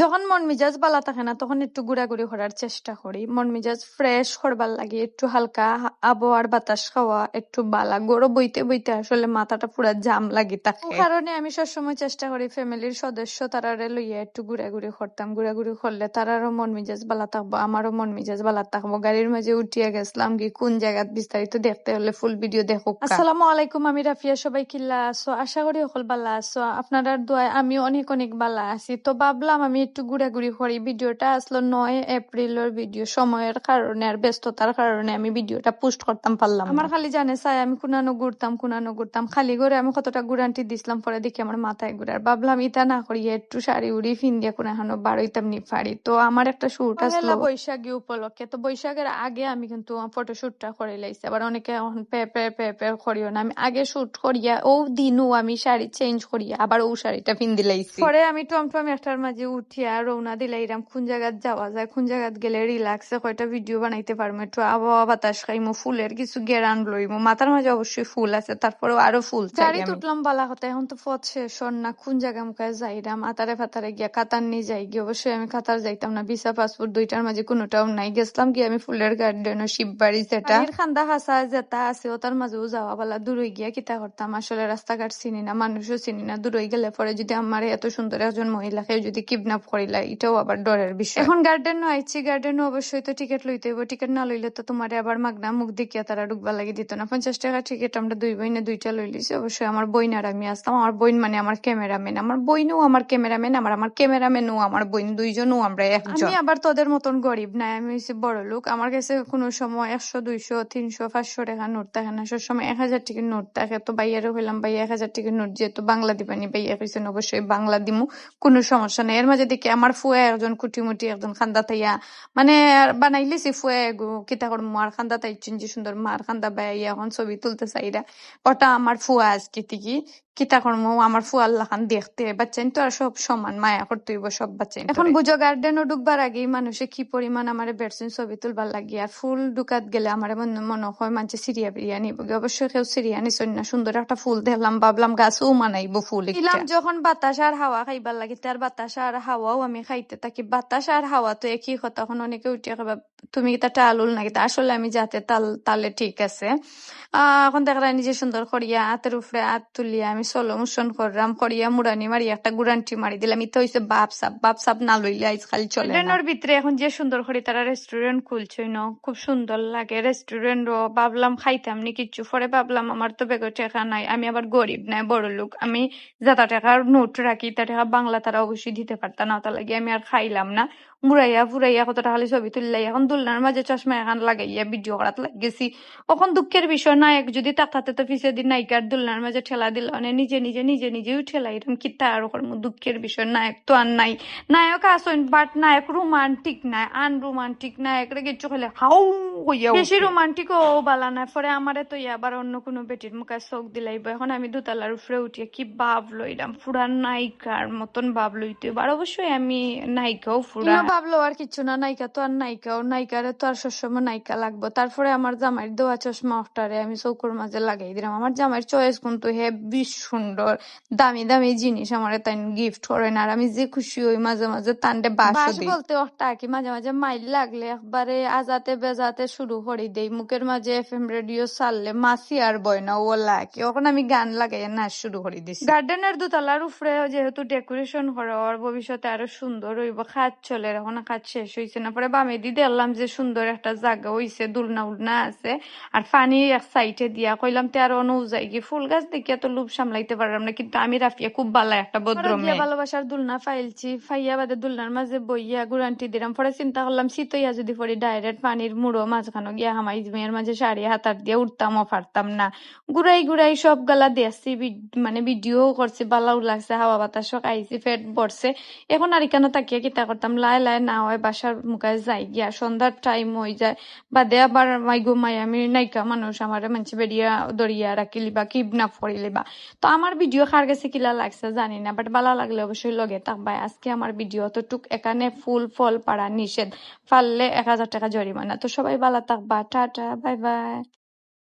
যখন মন মেজাজ বালা থাকে না তখন একটু ঘোরাঘুরি করার চেষ্টা করি। মন মেজাজ ফ্রেশ করবার লাগে, একটু হালকা আবহাওয়ার বাতাস খাওয়া, একটু বালা গরম বইতে বইতে আসলে মাথাটা পুরা জাম লাগি থাকে। কারণে আমি সবসময় চেষ্টা করি ফ্যামিলির সদস্য তারারে লইয়া একটু ঘোরাঘুরি করতাম। ঘোরাঘুরি করলে তারারও মন মেজাজ বালা থাকবো, আমারও মন মেজাজ বালা থাকবো। গাড়ির মাঝে উঠিয়া গেছিলাম কি কোন জায়গাত বিস্তারিত দেখতে হলে ফুল ভিডিও দেখো। আসসালামু আলাইকুম, আমি রাফিয়া। সবাই কিল্লা আছো? আশা করি সকল বালা আছো। আপনারা দোয়ায় আমি অনেক অনেক বালা আছি। তো ভাবলাম আমি একটু ঘোরাঘুরি করি। ভিডিওটা আসলো 9 এপ্রিলের ভিডিও। সময়ের কারণে আর ব্যস্ততার কারণে আমি ভিডিওটা পোস্ট করতাম পারলাম না। আমার খালি জানে চাই আমি কুনানো ঘুরতাম খালি করে আমি কতটা ঘুরান্টি দিছিলাম, পরে দেখি আমার মাথায় ঘুরার। ভাবলাম ইটা না করিয়া একটু শাড়ি উড়ি ফিন্দিয়া কোনো এখনো বারোইতাম নি ফাড়ি। তো আমার একটা শুট আসলো বৈশাখী উপলক্ষে। তো বৈশাখের আগে আমি কিন্তু ফটোশুটটা করে লাইছি। আবার অনেকে এখন পে করিও না, আমি আগে শুট করিয়া ও দিনও আমি শাড়ি চেঞ্জ করিয়া আবার ও শাড়িটা পিন্দি লাইছি। পরে আমি টমটম একটার মাঝে উঠিয়া রওনা দিলাইরাম কোন জায়গাত যাওয়া যায়, কোন জায়গাত গেলে রিল্যাক্সে কয়টা ভিডিও বানাইতে পারবো, একটু আবহাওয়া বাতাস খাইমু, ফুলের কিছু গেরান লইমু। মাথার মাঝে অবশ্যই ফুল আছে, তারপরেও আরো ফুল চাই। গাড়ি তুটলাম বালা কথা, এখন তো পথ শেষ হন না, কোন জায়গা মুখায় যাইরাম। আতারে ফাতারে গিয়া কাতার নিয়ে যাই গিয়ে। অবশ্যই আমি কাতার যাইতাম না, ভিসা পাসপোর্ট দুইটার মাঝে কোনোটাও নাই। গেছিলাম গিয়ে আমি ফুলের গার্ডেন ও শিববাড়ি, যেটা খান্দা হাসা যেটা আছে ওটার মাঝেও যাওয়া বলা। দূরে গিয়া কিতা করতাম, আসলে রাস্তাঘাট চিনি না, মানুষও চিনি না। দূরে গেলে পরে যদি আমার এত সুন্দর একজন মহিলাকে যদি কিডন্যাপ করিলা, এটাও আবার ডরের বিষয়। এখন গার্ডেন আইছি, গার্ডেন অবশ্যই তো টিকিট লইতে হইব। টিকিট না লইলে তো তোমার আবার মাগনা মুখ দেখিয়া তারা ঢুকবা লাগি দিত না। 50 টাকা টিকিট আমরা দুই বইনে দুইটা লই লিছি। অবশ্যই আমার বইন আর আমি আসতাম। আমার বইন মানে আমার ক্যামেরাম্যান, আমার বইনও আমার ক্যামেরাম্যান, আমার ক্যামেরাম্যানও আমার বইন, দুইজনও আমরা একজন। আমি আবার তোদের মতন গরিব নাই, আমি হইছি বড় লোক। আমার কাছে কোনো সময় 100 200 300 500 টাকা নোট থাকে না, সবসময় 1000 টাকার নোট থাকে। তো বাইয়ারও হইলাম ভাই 1000 টাকার নোট যেহেতু বাংলা দিবানি, ভাইয়া কইছেন অবশ্যই বাংলা দিমু, কোনো সমস্যা নাই। এর মাঝে দেখি আমার ফুয়া একজন কুটিমুটি একজন খান্দা তাইয়া মানে বানাইলেছি ফুয়া কিতা করমু আর খান্দা তাইছেন যে সুন্দর মার খান্দা বাইয়া এখন ছবি তুলতে চাইরা। ওটা আমার ফুয়া আজকে থেকে কিতা করমু, আমার ফুয়া আল্লাহ খান দেখতে বাচ্চাইন তো আর সব সমান মায়া করতে হইব সব বাচ্চাইন। এখন বুঝো গার্ডেনও ঢুকবার আগেই মানুষে কি পরিমাণ আমার বেড়ছেন ছবি তুলবার লাগি। আর ফুল ঢুকাত গেলে আমার মনে হয় মানুষে সিরিয়া বিরিয়া নিব। অবশ্যই কেউ সিরিয়া নিছেন না, সুন্দর একটা ফুল দেখলাম, ভাবলাম গাছও মানাইবো ফুল দিলাম। যখন বাতাস আর হাওয়া খাইবার লাগে তার বাতাস আর হাওয়াও আমি খাইতে থাকি। বাতাস আর হাওয়া তো একই কথা। এখন অনেকে উঠিয়া খাবা তুমি কি তা টালুল নাকি, তা আসলে আমি যাতে তালে ঠিক আছে। এখন দেখলাম নিজে সুন্দর করিয়া হাতের উপরে হাত তুলিয়া আমি সলো মোশন করলাম, করিয়া মুড়ানি মারি একটা গুড়ান্টি মারি দিলাম। ইতো হইছে বাপ সাপ না লইলে আজকাল চলে না। গার্ডেনের ভিতরে এখন যে সুন্দর করে তারা রেস্টুরেন্ট খুলছে ন, খুব সুন্দর লাগে রেস্টুরেন্ট। ভাবলাম খাইতাম নি কিচ্ছু, পরে ভাবলাম আমার তো বেগর টাকা নাই, আমি আবার গরিব নাই বড় লোক, আমি যত টাকার নোট রাখি তা টাকা বাংলা তারা অবশ্যই দিতে পারতাম না, তা লাগে আমি আর খাইলাম না। মুড়াইয়া ফুরাইয়া কতটা খালি ছবি তুললাই। এখন দুলনার মাঝে চশমা এখন লাগাইয়া ভিডিও করাত লাগেছি। এখন দুঃখের বিষয় নায়ক যদি তাকাতে তো পিছিয়ে দিন নায়িকার দুলনার মাঝে ঠেলা দিল, মানে নিজেও ঠেলা, এরকম কিতা আর দুঃখের বিষয়। নায়ক তো আর নাই, নায়ক আসেন বাট নায়ক রোমান্টিক নাই, আনরোমান্টিক নায়ক রে কিছু হলে হাউ হইয়া বেশি রোমান্টিক ও বালা নাই। পরে আমারে তো আবার অন্য কোনো বেটির মুখে চোখ দিলাইব। এখন আমি দোতলার উপরে উঠিয়া কি ভাব লইলাম, ফুরান নায়িকার মতন ভাব লইতে। আর অবশ্যই আমি নায়িকাও ফুরা ভাবলো আর কিছু না, নায়িকা তো আর নায়িকাও, নায়িকারে তো আর সবসময় নায়িকা লাগবো। তারপরে আমার জামাইয়ের দেওয়া চশমা ওটারে আমি চৌকুর মাঝে লাগাই দিলাম। আমার জামাইয়ের চয়েস কিন্তু হেবি সুন্দর, দামি দামি জিনিস আমার তাই গিফট করেন। আর আমি যে খুশি হই মাঝে মাঝে তান্ডে বাস বলতে ওটা কি মাঝে মাঝে মাইল লাগলে একবারে আজাতে বেজাতে শুরু করে দেই। মুখের মাঝে FM রেডিও চাললে মাসি আর বয় না ও লাগে, এখন আমি গান লাগাইয়া নাচ শুরু করে দিছি। গার্ডেনের দোতলার উপরে যেহেতু ডেকোরেশন করা, আর ভবিষ্যতে আরো সুন্দর হইব। কাজ চলে, এখন কাজ শেষ হয়েছে না। পরে বামে দিয়ে দেখলাম যে সুন্দর একটা জায়গা হইছে, দুলনা উলনা আছে আর পানি এক সাইডে দিয়া। কইলাম তে আরো অনু যাই গিয়ে ফুল গাছ দেখিয়া তো লোভ সামলাইতে পারলাম না, কিন্তু আমি রাফিয়া খুব ভালো একটা ভদ্র মেয়ে। ভালোবাসার দুলনা ফাইলছি, ফাইয়া বাদে দুলনার মাঝে বইয়া গুরান্টি দিলাম। পরে চিন্তা করলাম শীতইয়া যদি পড়ি ডাইরেক্ট পানির মুড়ো মাঝখানো গিয়া হামাই মেয়ের মাঝে শাড়ি হাতার দিয়ে উঠতামও পারতাম না। ঘুরাই সব গালা দেখছি, মানে ভিডিও করছি, ভালো লাগছে, হাওয়া বাতাসও খাইছি, পেট ভরছে। এখন আর এখানে তাকিয়ে কিতা করতাম, লাই না হয় বাসার মুখে যাই গিয়া। সন্ধ্যার টাইম হয়ে যায়, বাদে আবার মাই ঘুমাই, আমি নাইকা মানুষ, আমার মানুষ বেরিয়া দরিয়া রাখিলি বা কিডন্যাপ করিলি বা। তো আমার ভিডিও কার কাছে কিলা লাগছে জানি না, বাট ভালো লাগলে অবশ্যই লগে থাকবাই। আজকে আমার ভিডিও অতটুক, এখানে ফুল ফল পাড়া নিষেধ, পারলে 1000 টাকা জরিমানা। তো সবাই ভালো থাকবা, টাটা বাই বাই।